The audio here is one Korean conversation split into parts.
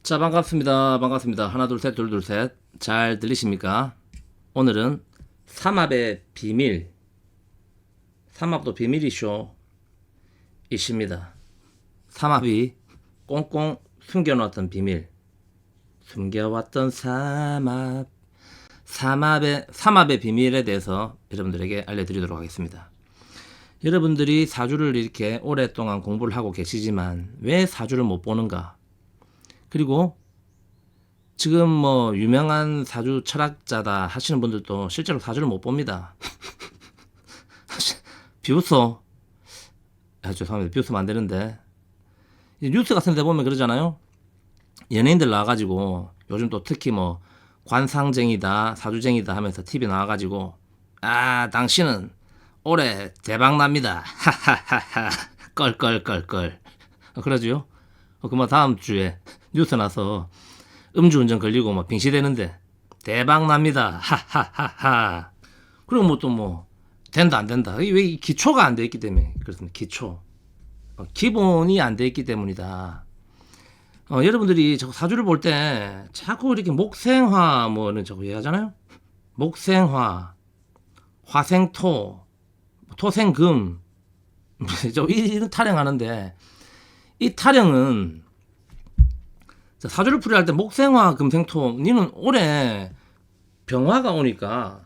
자, 반갑습니다. 반갑습니다. 하나, 둘, 셋, 둘, 둘, 셋. 잘 들리십니까? 오늘은 삼합의 비밀, 삼합도 비밀이쇼, 이십니다. 삼합이 꽁꽁 숨겨놓았던 비밀, 숨겨왔던 삼합의 비밀에 대해서 여러분들에게 알려드리도록 하겠습니다. 여러분들이 사주를 이렇게 오랫동안 공부를 하고 계시지만 왜 사주를 못 보는가? 그리고 지금 뭐 유명한 사주 철학자다 하시는 분들도 실제로 사주를 못 봅니다. 비웃어. 죄송합니다. 비웃으면 안 되는데. 뉴스 같은 데 보면 그러잖아요. 연예인들 나와가지고 요즘 또 특히 뭐 관상쟁이다, 사주쟁이다 하면서 TV 나와가지고 당신은 올해 대박납니다. 하하하하. 껄껄껄껄. 그러죠. 그만 다음 주에 뉴스 나서 음주운전 걸리고 막 빙시되는데 대박 납니다. 하하하하. 그리고 뭐 또 뭐 된다 안 된다. 왜 기초가 안 돼 있기 때문에 그렇습니다. 기초. 기본이 안 돼 있기 때문이다. 여러분들이 자꾸 사주를 볼 때 자꾸 이렇게 목생화 뭐는 자꾸 얘기하잖아요. 목생화, 화생토, 토생금 이런 타령하는데 이 타령은 사주를 풀이할 때 목생화 금생토 니는 올해 병화가 오니까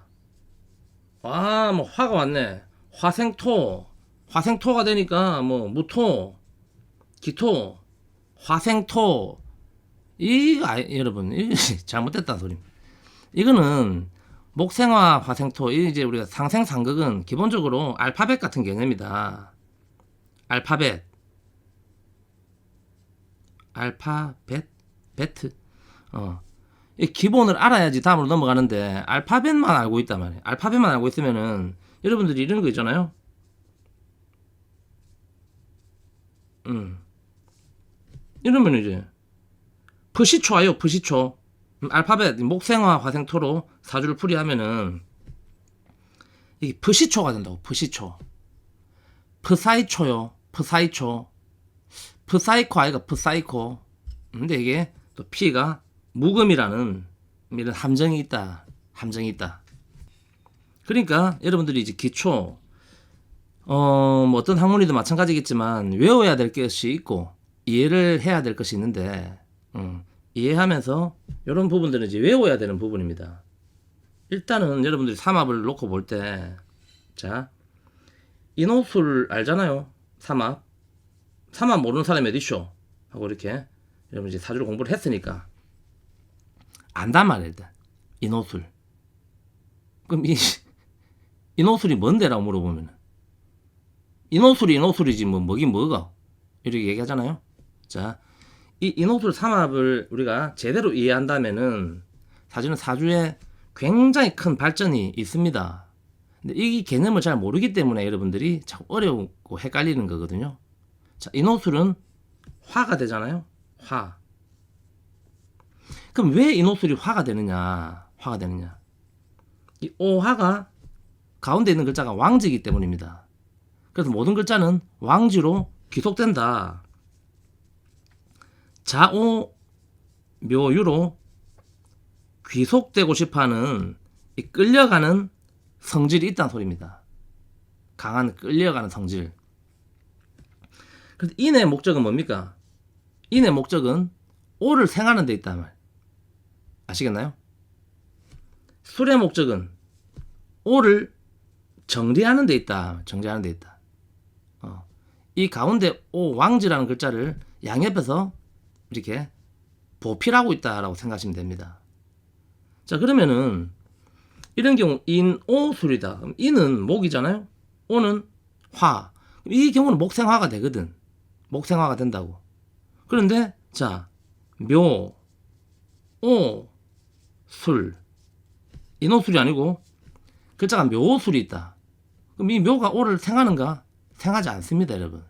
뭐 화가 왔네. 화생토가 되니까 뭐 무토, 기토, 화생토 여러분 이 잘못됐다는 소리입니다. 이거는 목생화, 화생토 이제 우리가 상생상극은 기본적으로 알파벳 같은 개념이다. 알파벳 베트. 이 기본을 알아야지 다음으로 넘어가는데 알파벳만 알고 있단 말이에요. 알파벳만 알고 있으면은 여러분들이 이런 거 있잖아요. 이러면 이제 프시초예요. 프시초. 알파벳 목생화 화생토로 사주를 풀이하면은 이게 프시초가 된다고. 프시초. 프사이초요. 프사이초. 프사이코 아이가 프사이코. 근데 이게 또 P가 묵음이라는 이런 함정이 있다. 그러니까 여러분들이 이제 기초 뭐 어떤 학문이든 마찬가지겠지만 외워야 될 것이 있고 이해를 해야 될 것이 있는데 이해하면서 이런 부분들은 이제 외워야 되는 부분입니다. 일단은 여러분들이 삼합을 놓고 볼 때 자, 인호술 알잖아요. 삼합 모르는 사람이 어디쇼? 하고 이렇게 여러분 이제 사주를 공부를 했으니까 안단 말이야. 일단 인호술. 그럼 인호술이 뭔데라고 물어보면 인호술이지 뭐 뭐긴 뭐가 이렇게 얘기하잖아요. 자, 이 인호술 삼합을 우리가 제대로 이해한다면은 사실은 사주에 굉장히 큰 발전이 있습니다. 근데 이 개념을 잘 모르기 때문에 여러분들이 자꾸 어려우고 헷갈리는 거거든요. 자, 인호술은 화가 되잖아요. 화. 그럼 왜 인호술이 화가 되느냐? 이 오화가 가운데 있는 글자가 왕지이기 때문입니다. 그래서 모든 글자는 왕지로 귀속된다. 자오 묘유로 귀속되고 싶어하는 이 끌려가는 성질이 있다는 소리입니다. 강한 끌려가는 성질. 그래서 인의 목적은 뭡니까? 인의 목적은 오를 생하는 데 있단 말. 아시겠나요? 술의 목적은 오를 정리하는 데 있다. 이 가운데 오 왕지라는 글자를 양옆에서 이렇게 보필하고 있다라고 생각하시면 됩니다. 자, 그러면은 이런 경우 인오술이다. 그럼 인은 목이잖아요. 오는 화. 이 경우는 목생화가 되거든. 목생화가 된다고. 그런데 자, 묘, 오, 술. 인오술이 아니고 글자가 묘술이 있다. 그럼 이 묘가 오를 생하는가? 생하지 않습니다, 여러분.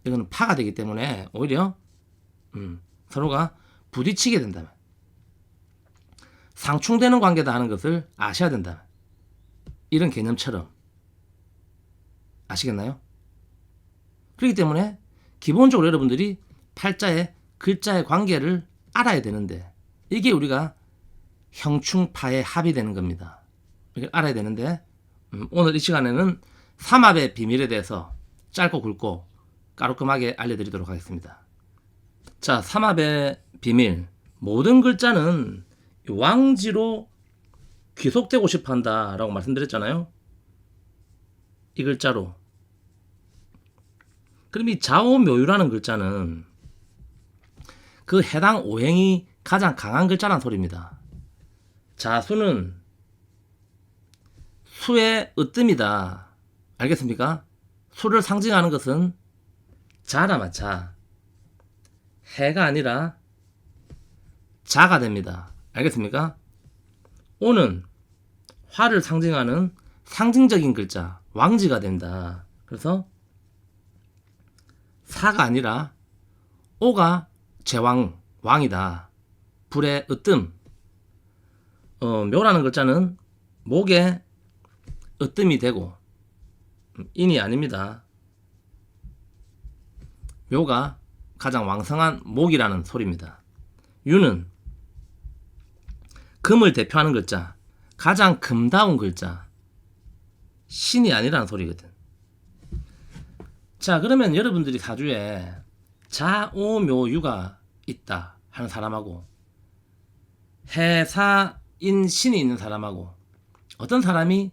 이거는 파가 되기 때문에 오히려 서로가 부딪히게 된다. 상충되는 관계다 하는 것을 아셔야 된다. 이런 개념처럼. 아시겠나요? 그렇기 때문에 기본적으로 여러분들이 팔자의 글자의 관계를 알아야 되는데 이게 우리가 형충파의 합이 되는 겁니다. 이걸 알아야 되는데 오늘 이 시간에는 삼합의 비밀에 대해서 짧고 굵고 깔끔하게 알려드리도록 하겠습니다. 자, 삼합의 비밀. 모든 글자는 왕지로 귀속되고 싶어 한다 라고 말씀드렸잖아요. 이 글자로. 그럼 이 좌오묘유라는 글자는 그 해당 오행이 가장 강한 글자란 소리입니다. 자수는 수의 으뜸이다. 알겠습니까? 수를 상징하는 것은 자라만 자. 해가 아니라 자가 됩니다. 알겠습니까? 오는 화를 상징하는 상징적인 글자 왕지가 된다. 그래서 사가 아니라 오가 제왕 왕이다. 불의 으뜸. 묘라는 글자는 목에 으뜸이 되고 인이 아닙니다. 묘가 가장 왕성한 목이라는 소리입니다. 유는 금을 대표하는 글자, 가장 금다운 글자, 신이 아니라는 소리거든. 자, 그러면 여러분들이 사주에 자오묘유가 있다 하는 사람하고 해사인신이 있는 사람하고 어떤 사람이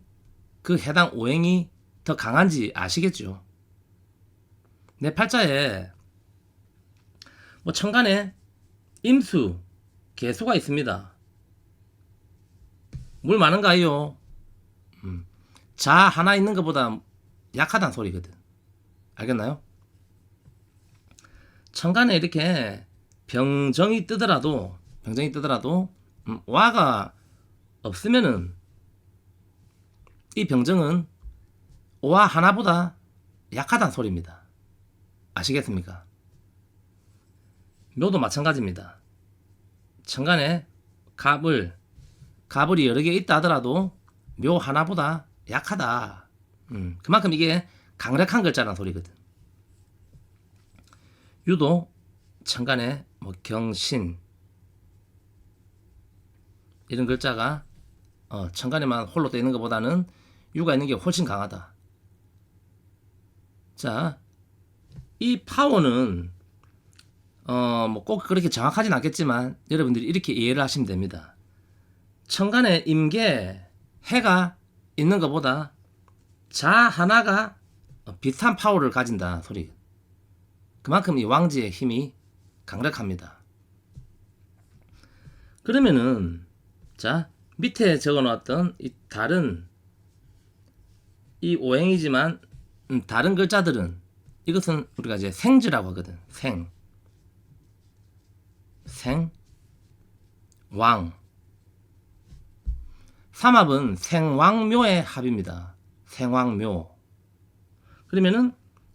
그 해당 오행이 더 강한지 아시겠죠? 내 팔자에 뭐 천간에 임수, 개수가 있습니다. 물 많은가요? 자 하나 있는 것보다 약하다는 소리거든. 알겠나요? 천간에 이렇게 병정이 뜨더라도 와가 없으면은 이 병정은 오와 하나보다 약하다는 소리입니다. 아시겠습니까? 묘도 마찬가지입니다. 천간에 갑을이 여러 개 있다 하더라도 묘 하나보다 약하다. 그만큼 이게 강력한 글자라는 소리거든. 유도 천간에 뭐 경신 이런 글자가 천간에만 홀로 떠 있는 것보다는 유가 있는 게 훨씬 강하다. 자, 이 파워는 뭐 꼭 그렇게 정확하진 않겠지만 여러분들이 이렇게 이해를 하시면 됩니다. 천간에 임계 해가 있는 것보다 자 하나가 비슷한 파워를 가진다 소리. 그만큼 이 왕지의 힘이 강력합니다. 그러면은 자 밑에 적어놓았던 이 다른 이 오행이지만 다른 글자들은 이것은 우리가 이제 생지라고 하거든. 생왕 삼합은 생왕묘의 합입니다. 생왕묘. 그러면은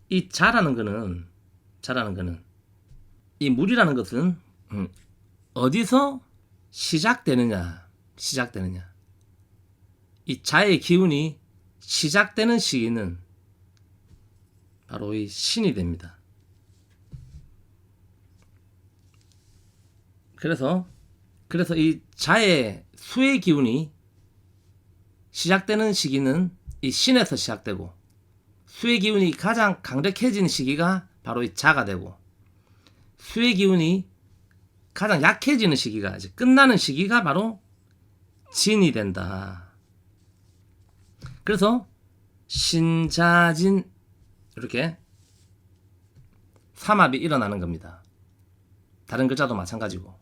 이 자라는 거는 이 물이라는 것은 어디서 시작되느냐. 이 자의 기운이 시작되는 시기는 바로 이 신이 됩니다. 그래서 이 자의 수의 기운이 시작되는 시기는 이 신에서 시작되고 수의 기운이 가장 강력해지는 시기가 바로 이 자가 되고 수의 기운이 가장 약해지는 시기가 이제 끝나는 시기가 바로 진이 된다. 그래서 신자진 이렇게 삼합이 일어나는 겁니다. 다른 글자도 마찬가지고.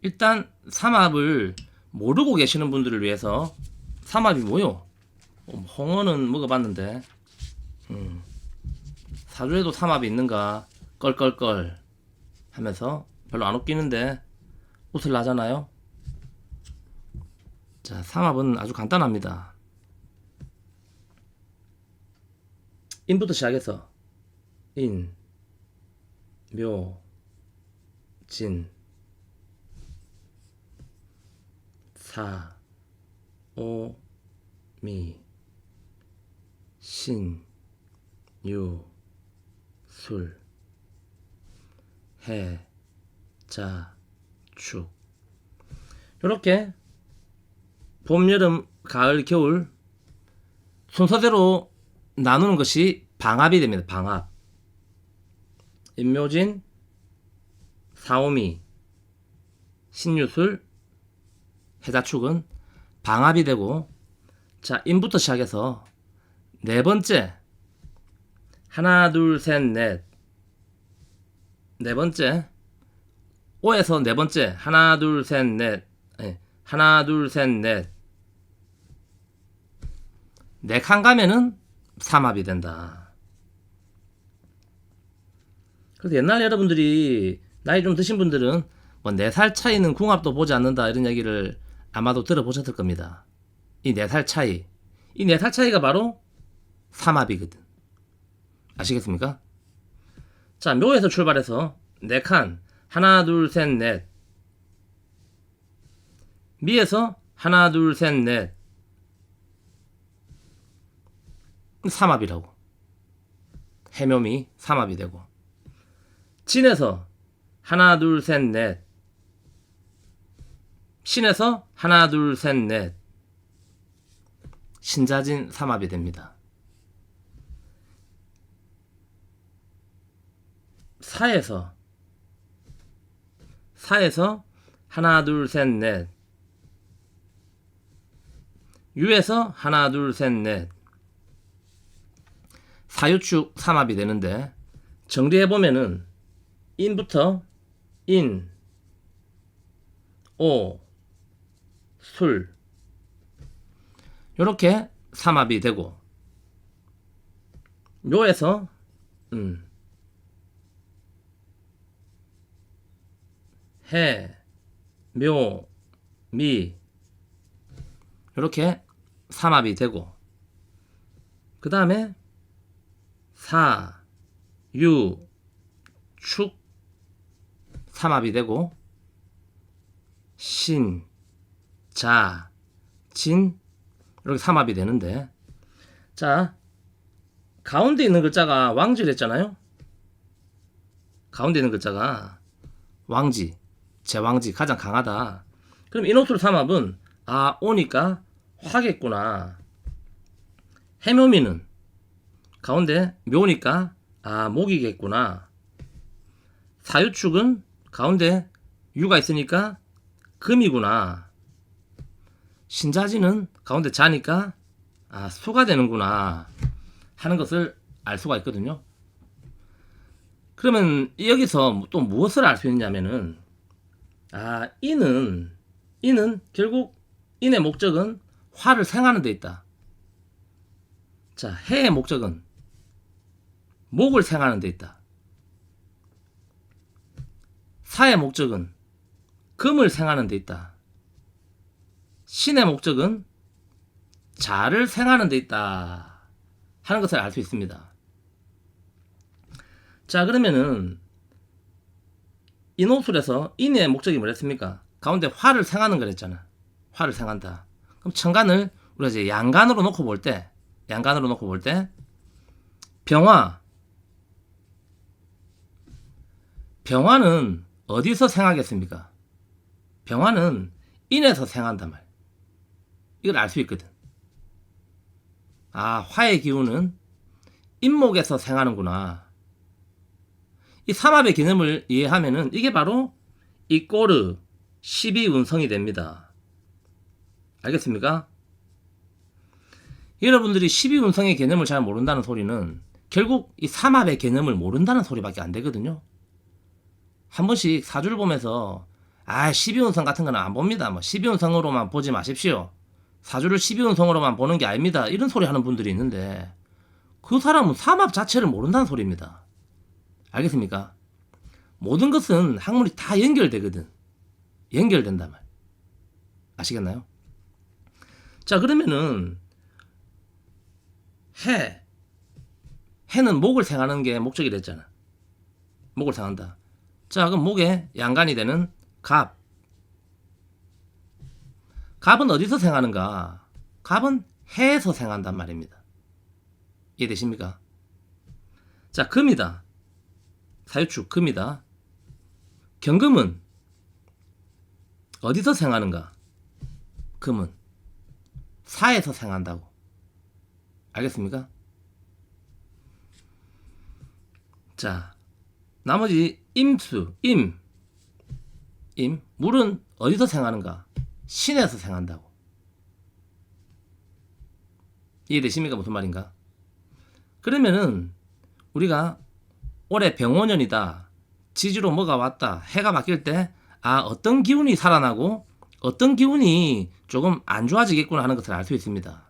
일단 삼합을 모르고 계시는 분들을 위해서 삼합이 뭐요? 홍어는 먹어봤는데 사주에도 삼합이 있는가 껄껄껄 하면서 별로 안 웃기는데 웃을 나잖아요. 자, 삼합은 아주 간단합니다. 인부터 시작해서 인, 묘, 진, 사, 오, 미, 신, 유, 술, 해, 자, 축. 이렇게 봄, 여름, 가을, 겨울 순서대로 나누는 것이 방합이 됩니다. 방합. 임묘진, 사오미, 신유술, 해자축은 방합이 되고, 자, 임부터 시작해서 네 번째, 하나, 둘, 셋, 넷. 네 번째, 오에서 네 번째, 하나, 둘, 셋, 넷. 하나, 둘, 셋, 넷. 네 칸 가면은 삼합이 된다. 그래서 옛날 여러분들이 나이 좀 드신 분들은 뭐 4살 차이는 궁합도 보지 않는다 이런 얘기를 아마도 들어보셨을 겁니다. 이 4살 차이, 이 4살 차이가 바로 삼합이거든. 아시겠습니까? 자, 묘에서 출발해서 4칸 하나 둘 셋 넷. 미에서 하나 둘 셋 넷. 삼합이라고. 해묘미 삼합이 되고, 진에서 하나 둘 셋 넷. 신에서 하나 둘 셋 넷. 신자진 삼합이 됩니다. 사에서 하나 둘 셋 넷. 유에서 하나 둘 셋 넷. 사유축 삼합이 되는데, 정리해보면은 인부터 인, 오, 술 요렇게 삼합이 되고, 묘에서 해, 묘, 미 요렇게 삼합이 되고, 그 다음에 사, 유, 축 삼합이 되고, 신, 자, 진 이렇게 삼합이 되는데, 자, 가운데 있는 글자가 왕지랬잖아요. 가운데 있는 글자가 왕지, 제왕지, 가장 강하다. 그럼 인호술 삼합은 오니까 화겠구나. 해묘미는 가운데 묘니까 목이겠구나. 사유축은 가운데 유가 있으니까 금이구나. 신자지는 가운데 자니까 수가 되는구나 하는 것을 알 수가 있거든요. 그러면 여기서 또 무엇을 알 수 있냐면은, 이는 결국 인의 목적은 화를 생하는 데 있다. 자, 해의 목적은 목을 생하는 데 있다. 사의 목적은 금을 생하는 데 있다. 신의 목적은 자를 생하는 데 있다 하는 것을 알 수 있습니다. 자, 그러면은 인호술에서 인의 목적이 뭐랬습니까? 가운데 화를 생하는 거랬잖아. 화를 생한다. 그럼 천간을 우리가 이제 양간으로 놓고 볼 때, 병화는 어디서 생하겠습니까? 병화는 인에서 생한단 말이야. 이걸 알 수 있거든. 화의 기운은 인목에서 생하는구나. 이 삼합의 개념을 이해하면은 이게 바로 이 꼬르 12운성이 됩니다. 알겠습니까? 여러분들이 12운성의 개념을 잘 모른다는 소리는 결국 이 삼합의 개념을 모른다는 소리밖에 안 되거든요. 한 번씩 사주를 보면서 12운성 같은 거는 안 봅니다. 12운성으로만 보지 마십시오. 사주를 12운성으로만 보는 게 아닙니다. 이런 소리 하는 분들이 있는데, 그 사람은 삼합 자체를 모른다는 소리입니다. 알겠습니까? 모든 것은 학문이 다 연결되거든. 연결된단 말. 아시겠나요? 자, 그러면은 해는 목을 생하는 게 목적이 됐잖아. 목을 생한다. 자, 그럼 목에 양간이 되는 갑은 어디서 생하는가? 갑은 해에서 생한단 말입니다. 이해되십니까? 자, 금이다. 사유축 금이다. 경금은 어디서 생하는가? 금은 사에서 생한다고. 알겠습니까? 자, 나머지 임수, 물은 어디서 생하는가? 신에서 생한다고. 이해되십니까? 무슨 말인가? 그러면은 우리가 올해 병원년이다, 지지로 뭐가 왔다, 해가 바뀔 때 어떤 기운이 살아나고 어떤 기운이 조금 안 좋아지겠구나 하는 것을 알 수 있습니다.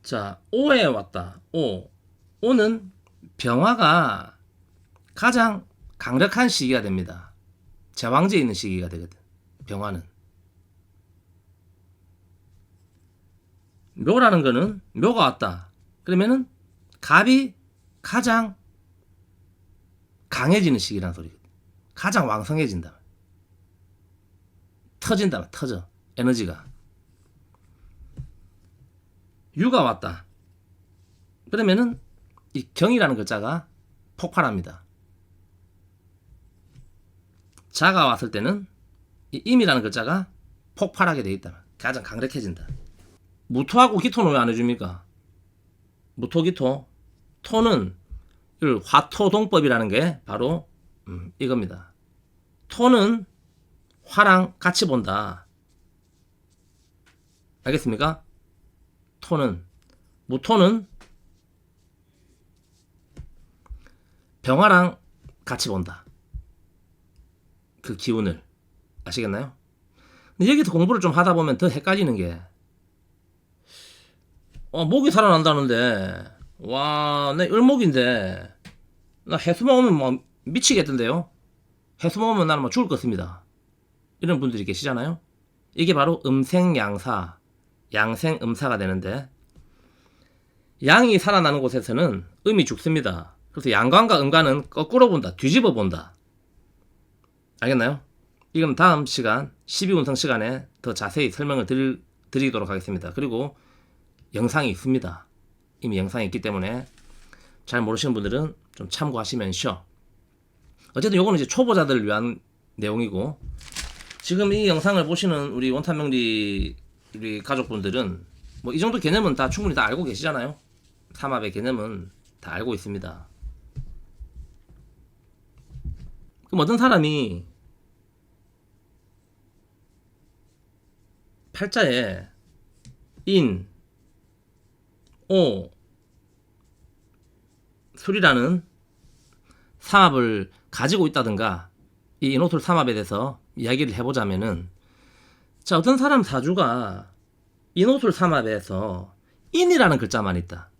자, 오에 왔다. 오는 병화가 가장 강력한 시기가 됩니다. 제왕지에 있는 시기가 되거든. 병화는. 묘라는 거는 묘가 왔다. 그러면은 갑이 가장 강해지는 시기라는 소리거든. 가장 왕성해진다. 터진다. 터져. 에너지가. 유가 왔다. 그러면은 이 경이라는 글자가 폭발합니다. 자가 왔을 때는 이 임이라는 글자가 폭발하게 돼 있다. 가장 강력해진다. 무토하고 기토는 왜 안 해줍니까? 무토, 기토. 토는 화토동법이라는 게 바로 이겁니다. 토는 화랑 같이 본다. 알겠습니까? 토는, 무토는 병화랑 같이 본다. 그 기운을. 아시겠나요? 근데 여기서 공부를 좀 하다 보면 더 헷갈리는 게, 목이 살아난다는데, 와, 내 을목인데, 나 해수만 오면 뭐 미치겠던데요? 해수만 오면 나는 뭐 죽을 것 같습니다. 이런 분들이 계시잖아요? 이게 바로 음생양사, 양생음사가 되는데, 양이 살아나는 곳에서는 음이 죽습니다. 그래서 양관과 음관은 거꾸로 본다. 뒤집어 본다. 알겠나요? 이건 다음 시간 12운성 시간에 더 자세히 설명을 드리도록 하겠습니다. 그리고 영상이 있습니다. 이미 영상이 있기 때문에 잘 모르시는 분들은 좀 참고하시면서, 어쨌든 요거는 이제 초보자들을 위한 내용이고, 지금 이 영상을 보시는 우리 원탄명리 우리 가족분들은 뭐 이 정도 개념은 다 충분히 다 알고 계시잖아요. 삼합의 개념은 다 알고 있습니다. 그럼 어떤 사람이 팔자에 인, 오, 술이라는 삼합을 가지고 있다든가, 이 인오술 삼합에 대해서 이야기를 해보자면은, 자, 어떤 사람 사주가 인오술 삼합에서 인이라는 글자만 있다.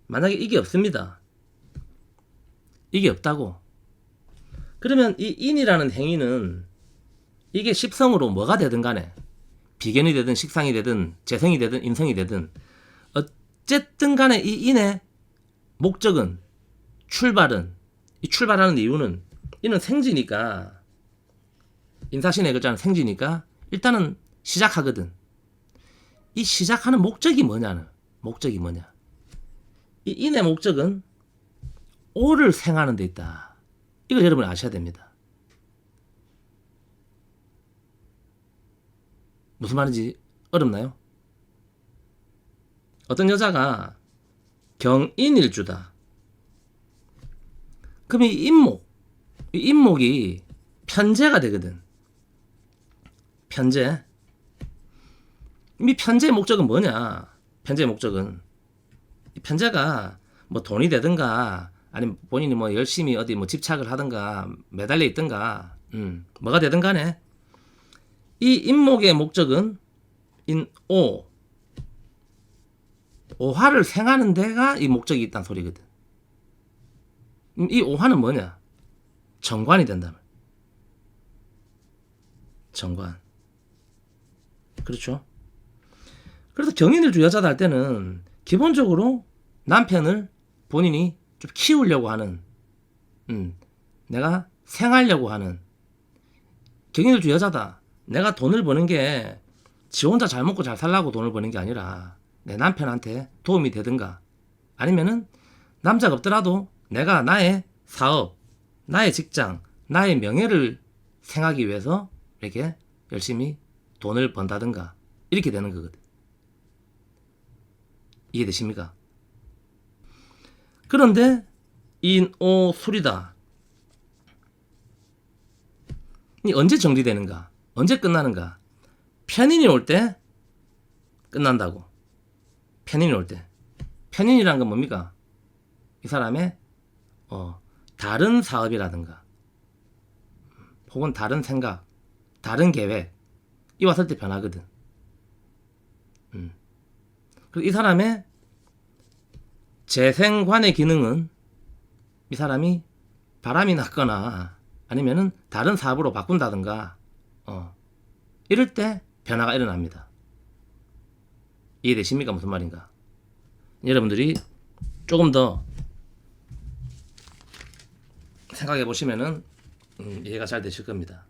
만약에 이게 없습니다. 이게 없다고. 그러면 이 인이라는 행위는 이게 십성으로 뭐가 되든 간에, 비견이 되든 식상이 되든 재성이 되든 인성이 되든, 어쨌든 간에 이 인의 목적은, 출발은, 이 출발하는 이유는, 이는 생지니까, 인사신의 글자는 생지니까 일단은 시작하거든. 이 시작하는 목적이 뭐냐는, 목적이 뭐냐. 이 인의 목적은 오를 생하는 데 있다. 이걸 여러분이 아셔야 됩니다. 무슨 말인지 어렵나요? 어떤 여자가 경인일주다. 그럼 이 인목이 편재가 되거든. 편재. 이 편재의 목적은 뭐냐? 편재의 목적은, 이 편재가 뭐 돈이 되든가, 아니면 본인이 뭐 열심히 어디 뭐 집착을 하든가, 매달려 있든가, 뭐가 되든 간에, 이 인목의 목적은 인오, 오화를 생하는 데가 이 목적이 있다는 소리거든. 이 오화는 뭐냐? 정관이 된다. 정관. 그렇죠? 그래서 경인일주 여자다 할 때는 기본적으로 남편을 본인이 좀 키우려고 하는, 내가 생하려고 하는, 경인일주 여자다. 내가 돈을 버는 게 지 혼자 잘 먹고 잘 살라고 돈을 버는 게 아니라 내 남편한테 도움이 되든가, 아니면은 남자가 없더라도 내가 나의 사업, 나의 직장, 나의 명예를 생하기 위해서 이렇게 열심히 돈을 번다든가 이렇게 되는 거거든. 이해되십니까? 그런데 인오술이다. 이 언제 정리되는가? 언제 끝나는가? 편인이 올 때 끝난다고. 편인이 올 때. 편인이란 건 뭡니까? 이 사람의 다른 사업이라든가 혹은 다른 생각, 다른 계획 이 왔을 때 변하거든. 그리고 이 사람의 재생관의 기능은 이 사람이 바람이 났거나 아니면은 다른 사업으로 바꾼다든가 이럴 때 변화가 일어납니다. 이해되십니까? 무슨 말인가? 여러분들이 조금 더 생각해 보시면은 이해가 잘 되실 겁니다.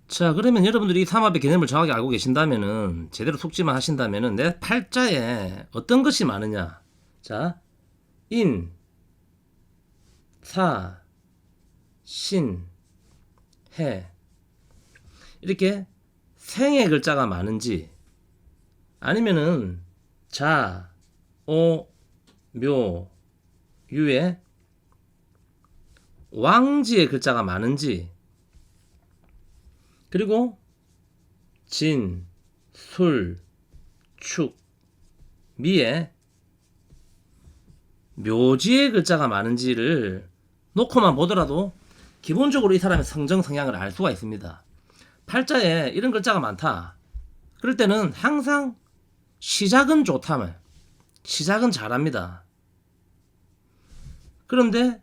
자, 그러면 여러분들이 이 삼합의 개념을 정확히 알고 계신다면은 제대로 숙지만 하신다면은 내 팔자에 어떤 것이 많으냐? 자, 인, 사, 신, 해 이렇게 생의 글자가 많은지 아니면은 자, 오, 묘, 유의 왕지의 글자가 많은지 그리고 진, 술, 축, 미에 묘지의 글자가 많은지를 놓고만 보더라도 기본적으로 이 사람의 성정 성향을 알 수가 있습니다. 팔자에 이런 글자가 많다. 그럴 때는 항상 시작은 좋다면 시작은 잘합니다. 그런데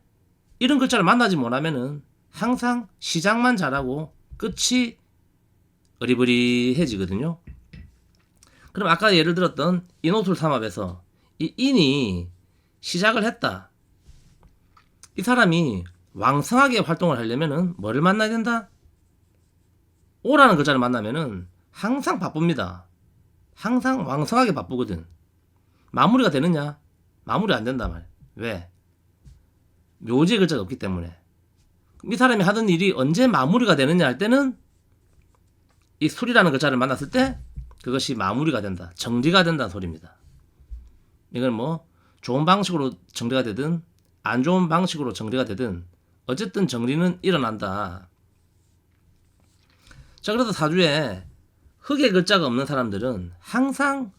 이런 글자를 만나지 못하면은 항상 시작만 잘하고 끝이 어리버리해지거든요. 그럼 아까 예를 들었던 인오술 삼합에서 이 인이 시작을 했다. 이 사람이 왕성하게 활동을 하려면은 뭐를 만나야 된다? 오라는 글자를 만나면은 항상 바쁩니다. 항상 왕성하게 바쁘거든. 마무리가 되느냐? 마무리 안 된단 말이야. 왜? 묘지의 글자가 없기 때문에. 이 사람이 하던 일이 언제 마무리가 되느냐 할 때는 이 술이라는 글자를 만났을 때 그것이 마무리가 된다. 정리가 된다는 소리입니다. 이건 뭐 좋은 방식으로 정리가 되든 안 좋은 방식으로 정리가 되든 어쨌든 정리는 일어난다. 자, 그래서 사주에 흙의 글자가 없는 사람들은 항상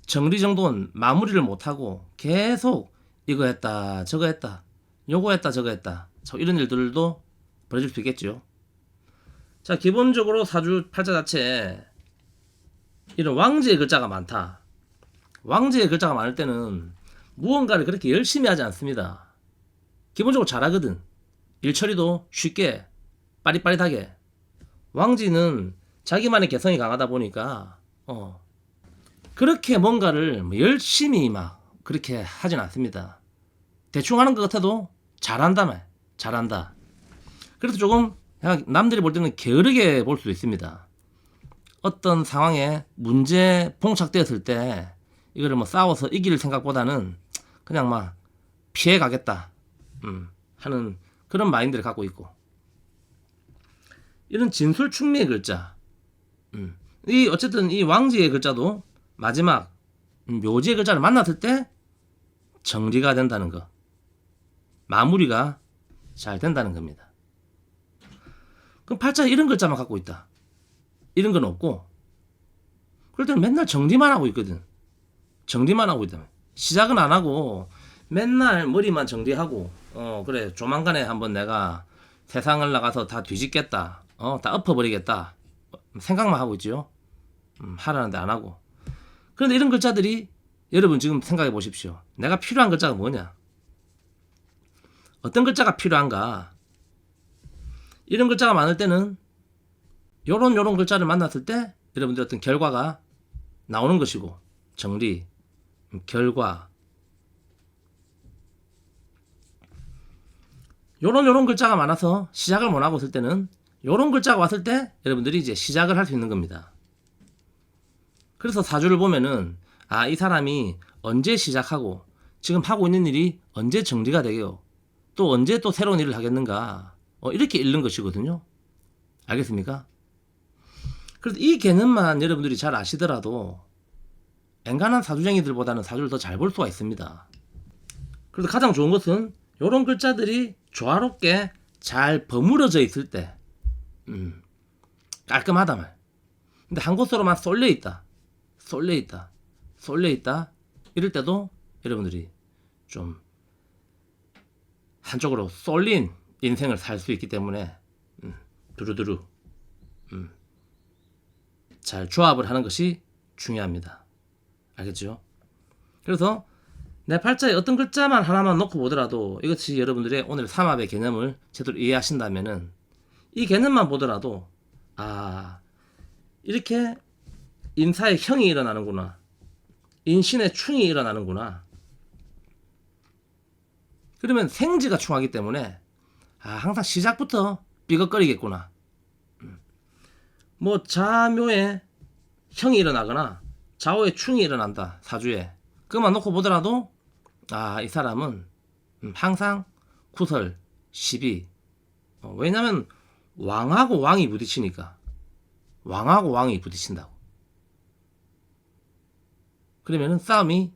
정리정돈 마무리를 못하고 계속 이거 했다 저거 했다 요거 했다 저거 했다 이런 일들도 벌어질 수 있겠죠. 자, 기본적으로 사주 팔자 자체에 이런 왕지의 글자가 많다. 왕지의 글자가 많을 때는 무언가를 그렇게 열심히 하지 않습니다. 기본적으로 잘하거든. 일 처리도 쉽게 빠릿빠릿하게. 왕지는 자기만의 개성이 강하다 보니까 그렇게 뭔가를 열심히 막 그렇게 하진 않습니다. 대충 하는 것 같아도 잘한다. 잘한다. 그래서 조금 남들이 볼 때는 게으르게 볼 수도 있습니다. 어떤 상황에 문제 봉착되었을 때 이거를 뭐 싸워서 이길 생각보다는 그냥 막 피해 가겠다 하는 그런 마인드를 갖고 있고, 이런 진술충미의 글자, 이 어쨌든 이 왕지의 글자도 마지막 묘지의 글자를 만났을 때 정리가 된다는 거, 마무리가 잘 된다는 겁니다. 그럼 팔자에 이런 글자만 갖고 있다, 이런 건 없고, 그럴 때는 맨날 정리만 하고 있거든. 정리만 하고 있다. 시작은 안 하고 맨날 머리만 정리하고 그래 조만간에 한번 내가 세상을 나가서 다 뒤집겠다, 다 엎어버리겠다 생각만 하고 있죠. 하라는데 안 하고. 그런데 이런 글자들이 여러분 지금 생각해 보십시오. 내가 필요한 글자가 뭐냐, 어떤 글자가 필요한가. 이런 글자가 많을 때는 요런 글자를 만났을 때 여러분들 어떤 결과가 나오는 것이고, 정리, 결과, 요런 글자가 많아서 시작을 못하고 있을 때는 요런 글자가 왔을 때 여러분들이 이제 시작을 할 수 있는 겁니다. 그래서 사주를 보면은 이 사람이 언제 시작하고 지금 하고 있는 일이 언제 정리가 되게요, 또 언제 또 새로운 일을 하겠는가, 이렇게 읽는 것이거든요. 알겠습니까? 그래서 이 개념만 여러분들이 잘 아시더라도 엔간한 사주쟁이들보다는 사주를 더 잘 볼 수가 있습니다. 그래서 가장 좋은 것은 이런 글자들이 조화롭게 잘 버무려져 있을 때 깔끔하다 말. 근데 한 곳으로만 쏠려 있다. 이럴 때도 여러분들이 좀 한쪽으로 쏠린 인생을 살 수 있기 때문에 두루두루 잘 조합을 하는 것이 중요합니다. 알겠죠? 그래서 내 팔자에 어떤 글자만 하나만 놓고 보더라도 이것이 여러분들의 오늘 삼합의 개념을 제대로 이해하신다면은 이 개념만 보더라도 이렇게 인사의 형이 일어나는구나, 인신의 충이 일어나는구나. 그러면 생지가 충하기 때문에 항상 시작부터 삐걱거리겠구나. 뭐 자묘에 형이 일어나거나 좌우에 충이 일어난다, 사주에. 그것만 놓고 보더라도 이 사람은 항상 구설, 시비. 왜냐면 왕하고 왕이 부딪히니까. 왕하고 왕이 부딪힌다고. 그러면은 싸움이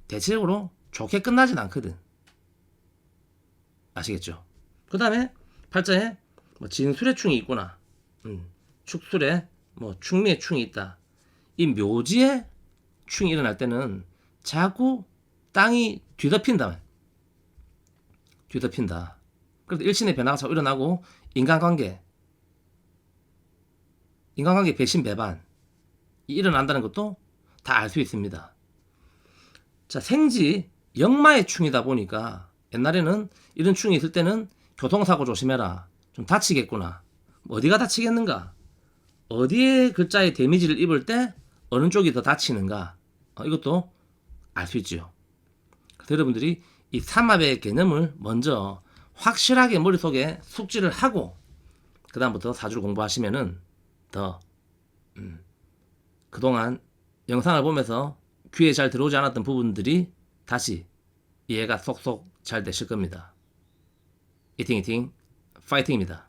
대체적으로 좋게 끝나진 않거든. 아시겠죠? 그 다음에 팔자에 뭐 진술의 충이 있구나. 축술에 뭐 충미의 충이 있다. 이 묘지에 충이 일어날 때는 자꾸 땅이 뒤덮인다. 그래서 일신의 변화가 자꾸 일어나고 인간관계 배신 배반 일어난다는 것도 다 알 수 있습니다. 자, 생지 역마의 충이다 보니까 옛날에는 이런 충이 있을 때는 교통사고 조심해라. 좀 다치겠구나. 어디가 다치겠는가? 어디에 글자에 데미지를 입을 때 어느 쪽이 더 다치는가? 이것도 알 수 있죠. 그래서 여러분들이 이 삼합의 개념을 먼저 확실하게 머릿속에 숙지를 하고 그 다음부터 사주를 공부하시면은 더 그동안 영상을 보면서 귀에 잘 들어오지 않았던 부분들이 다시 이해가 쏙쏙 잘 되실 겁니다. 이팅 파이팅입니다.